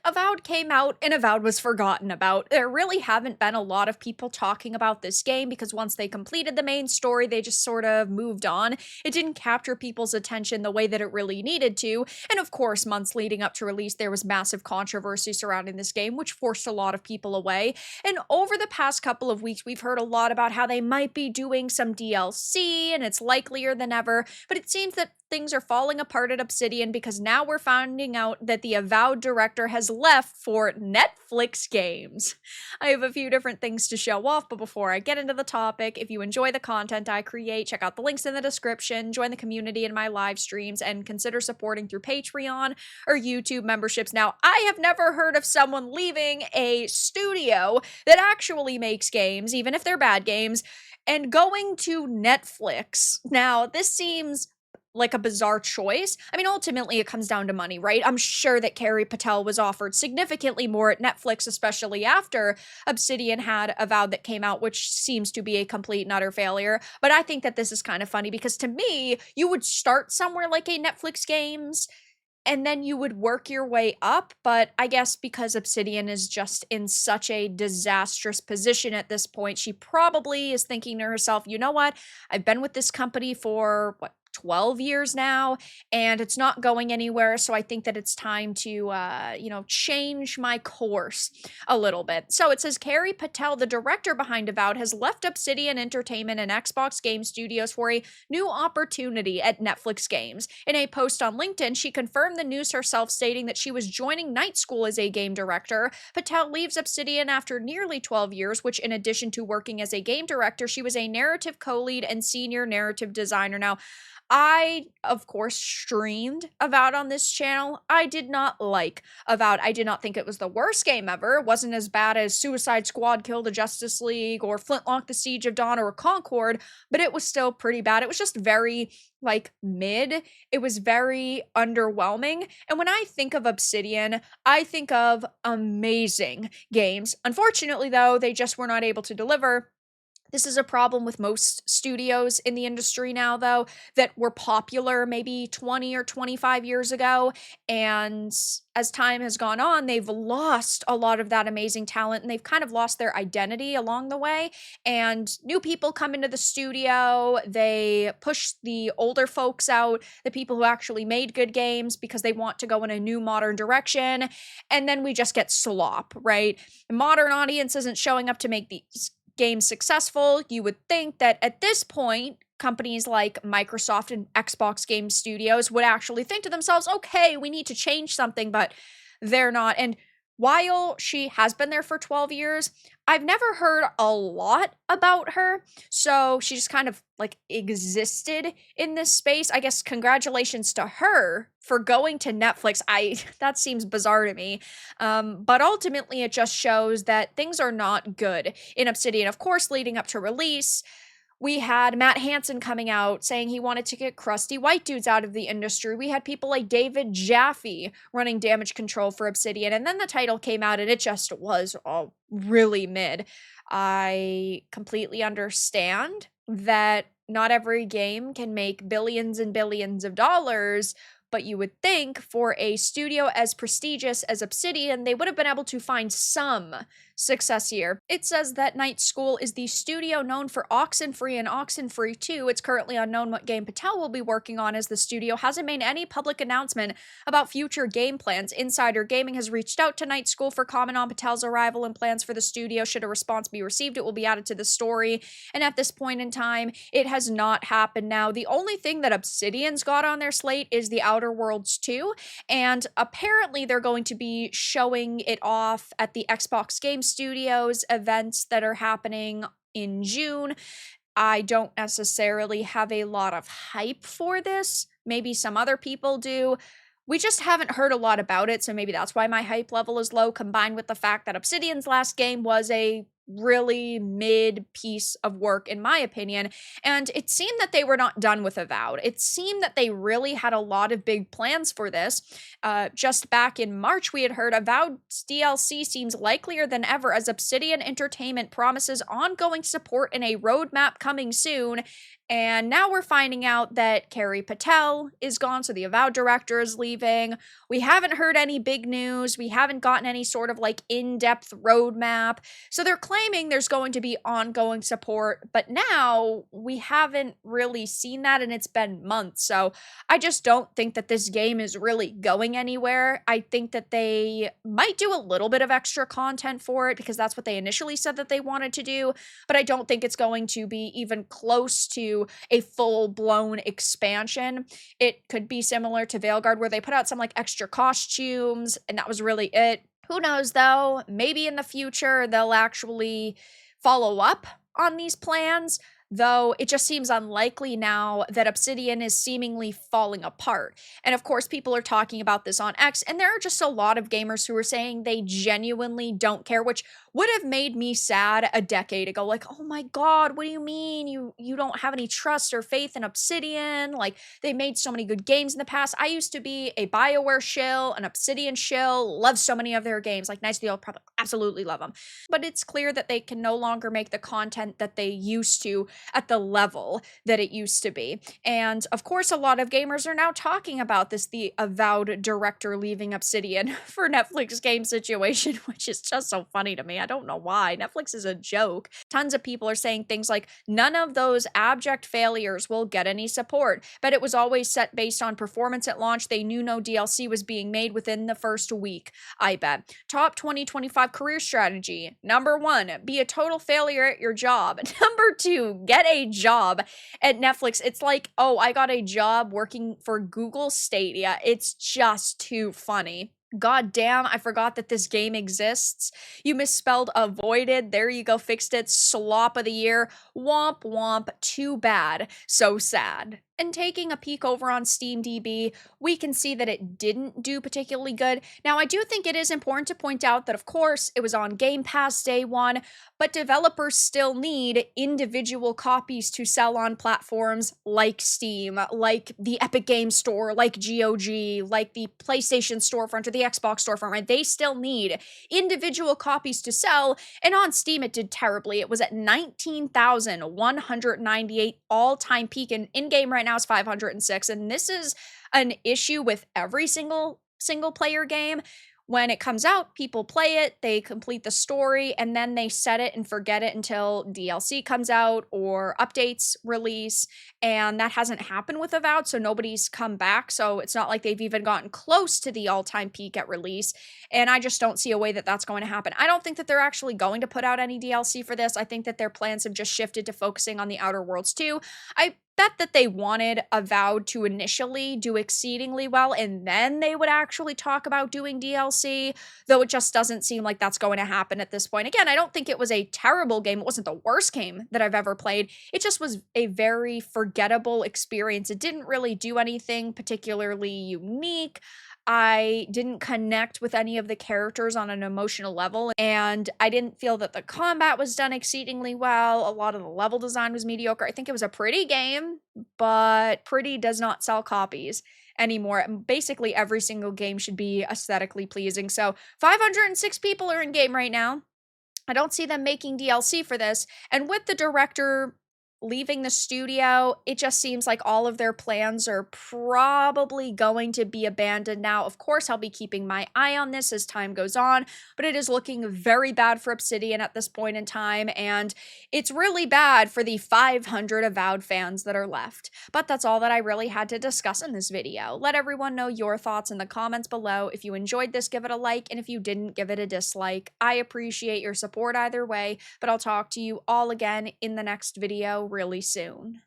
Avowed came out and Avowed was forgotten about. There really haven't been a lot of people talking about this game because once they completed the main story, they just sort of moved on. It didn't capture people's attention the way that it really needed to. And of course, months leading up to release, there was massive controversy surrounding this game, which forced a lot of people away. And over the past couple of weeks, we've heard a lot about how they might be doing some DLC and it's likelier than ever. But it seems that things are falling apart at Obsidian because now we're finding out that the Avowed director has left for Netflix games. I have a few different things to show off, but before I get into the topic, if you enjoy the content I create, check out the links in the description, join the community in my live streams, and consider supporting through Patreon or YouTube memberships. Now, I have never heard of someone leaving a studio that actually makes games, even if they're bad games, and going to Netflix. Now, this seems like a bizarre choice. I mean, ultimately, it comes down to money, right? I'm sure that Carrie Patel was offered significantly more at Netflix, especially after Obsidian had Avowed that came out, which seems to be a complete and utter failure. But I think that this is kind of funny because to me, you would start somewhere like a Netflix Games and then you would work your way up. But I guess because Obsidian is just in such a disastrous position at this point, she probably is thinking to herself, you know what? I've been with this company for, 12 years now, and it's not going anywhere. So I think that it's time to, change my course a little bit. So it says Carrie Patel, the director behind Avowed, has left Obsidian Entertainment and Xbox Game Studios for a new opportunity at Netflix Games. In a post on LinkedIn, she confirmed the news herself, stating that she was joining Night School as a game director. Patel leaves Obsidian after nearly 12 years, which in addition to working as a game director, she was a narrative co-lead and senior narrative designer. Now, I, of course, streamed Avowed on this channel. I did not like Avowed. I did not think it was the worst game ever. It wasn't as bad as Suicide Squad Kill the Justice League or Flintlock the Siege of Dawn or Concord, but it was still pretty bad. It was just very, mid. It was very underwhelming. And when I think of Obsidian, I think of amazing games. Unfortunately, though, they just were not able to deliver. This is a problem with most studios in the industry now, though, that were popular maybe 20 or 25 years ago. And as time has gone on, they've lost a lot of that amazing talent and they've kind of lost their identity along the way. And new people come into the studio, they push the older folks out, the people who actually made good games because they want to go in a new modern direction. And then we just get slop, right? The modern audience isn't showing up to make these games successful. You would think that at this point, companies like Microsoft and Xbox Game Studios would actually think to themselves, okay, we need to change something, but they're not. And while she has been there for 12 years, I've never heard a lot about her. So she just kind of existed in this space. I guess congratulations to her for going to Netflix. That seems bizarre to me. But ultimately it just shows that things are not good in Obsidian. Of course, leading up to release, we had Matt Hansen coming out saying he wanted to get crusty white dudes out of the industry. We had people like David Jaffe running damage control for Obsidian. And then the title came out and it just was all really mid. I completely understand that not every game can make billions and billions of dollars, but you would think for a studio as prestigious as Obsidian, they would have been able to find some success here. It says that Night School is the studio known for Oxenfree and Oxenfree 2. It's currently unknown what game Patel will be working on, as the studio hasn't made any public announcement about future game plans. Insider Gaming has reached out to Night School for comment on Patel's arrival and plans for the studio. Should a response be received, it will be added to the story. And at this point in time, it has not happened. Now, the only thing that Obsidian's got on their slate is the Outer Worlds 2, and apparently they're going to be showing it off at the Xbox Game Studios events that are happening in June. I don't necessarily have a lot of hype for this. Maybe some other people do. We just haven't heard a lot about it, so maybe that's why my hype level is low, combined with the fact that Obsidian's last game was a really mid piece of work, in my opinion. And it seemed that they were not done with Avowed. It seemed that they really had a lot of big plans for this. Just back in March, we had heard Avowed's DLC seems likelier than ever as Obsidian Entertainment promises ongoing support and a roadmap coming soon. And now we're finding out that Carrie Patel is gone, so the Avowed director is leaving. We haven't heard any big news. We haven't gotten any sort of like in-depth roadmap. So they're claiming there's going to be ongoing support, but now we haven't really seen that, and it's been months. So I just don't think that this game is really going anywhere. I think that they might do a little bit of extra content for it because that's what they initially said that they wanted to do, but I don't think it's going to be even close to a full-blown expansion. It could be similar to Veilguard, where they put out some like extra costumes, and that was really it. Who knows though? Maybe in the future they'll actually follow up on these plans, though it just seems unlikely now that Obsidian is seemingly falling apart. And of course, people are talking about this on X, and there are just a lot of gamers who are saying they genuinely don't care, which would have made me sad a decade ago. Like, oh my god, what do you mean you don't have any trust or faith in Obsidian? Like, they made so many good games in the past. I used to be a BioWare shill, an Obsidian shill, love so many of their games, like Knights of the Old Republic, absolutely love them. But it's clear that they can no longer make the content that they used to at the level that it used to be. And of course, a lot of gamers are now talking about this, the Avowed director leaving Obsidian for Netflix game situation, which is just so funny to me. I don't know why. Netflix is a joke. Tons of people are saying things like, none of those abject failures will get any support, but it was always set based on performance at launch. They knew no DLC was being made within the first week, I bet. Top 2025 career strategy. Number 1, be a total failure at your job. Number 2, get a job at Netflix. It's like, oh, I got a job working for Google Stadia. It's just too funny. God damn, I forgot that this game exists. You misspelled avoided. There you go, fixed it. Slop of the year. Womp womp. Too bad. So sad. And taking a peek over on SteamDB, we can see that it didn't do particularly good. Now, I do think it is important to point out that, of course, it was on Game Pass day one, but developers still need individual copies to sell on platforms like Steam, like the Epic Games Store, like GOG, like the PlayStation storefront or the Xbox storefront, right? They still need individual copies to sell, and on Steam it did terribly. It was at 19,198 all-time peak, and in-game right now is 506, and this is an issue with every single player game. When it comes out, people play it, they complete the story, and then they set it and forget it until DLC comes out or updates release, and that hasn't happened with Avowed, so nobody's come back, so it's not like they've even gotten close to the all-time peak at release, and I just don't see a way that that's going to happen. I don't think that they're actually going to put out any DLC for this. I think that their plans have just shifted to focusing on the Outer Worlds 2. I bet that they wanted Avowed to initially do exceedingly well, and then they would actually talk about doing DLC, though it just doesn't seem like that's going to happen at this point. Again, I don't think it was a terrible game. It wasn't the worst game that I've ever played. It just was a very forgettable experience. It didn't really do anything particularly unique. I didn't connect with any of the characters on an emotional level, and I didn't feel that the combat was done exceedingly well. A lot of the level design was mediocre. I think it was a pretty game, but pretty does not sell copies anymore. Basically, every single game should be aesthetically pleasing. So 506 people are in game right now. I don't see them making DLC for this, and with the director leaving the studio, it just seems like all of their plans are probably going to be abandoned now. Of course, I'll be keeping my eye on this as time goes on, but it is looking very bad for Obsidian at this point in time, and it's really bad for the 500 Avowed fans that are left. But that's all that I really had to discuss in this video. Let everyone know your thoughts in the comments below. If you enjoyed this, give it a like, and if you didn't, give it a dislike. I appreciate your support either way, but I'll talk to you all again in the next video really soon.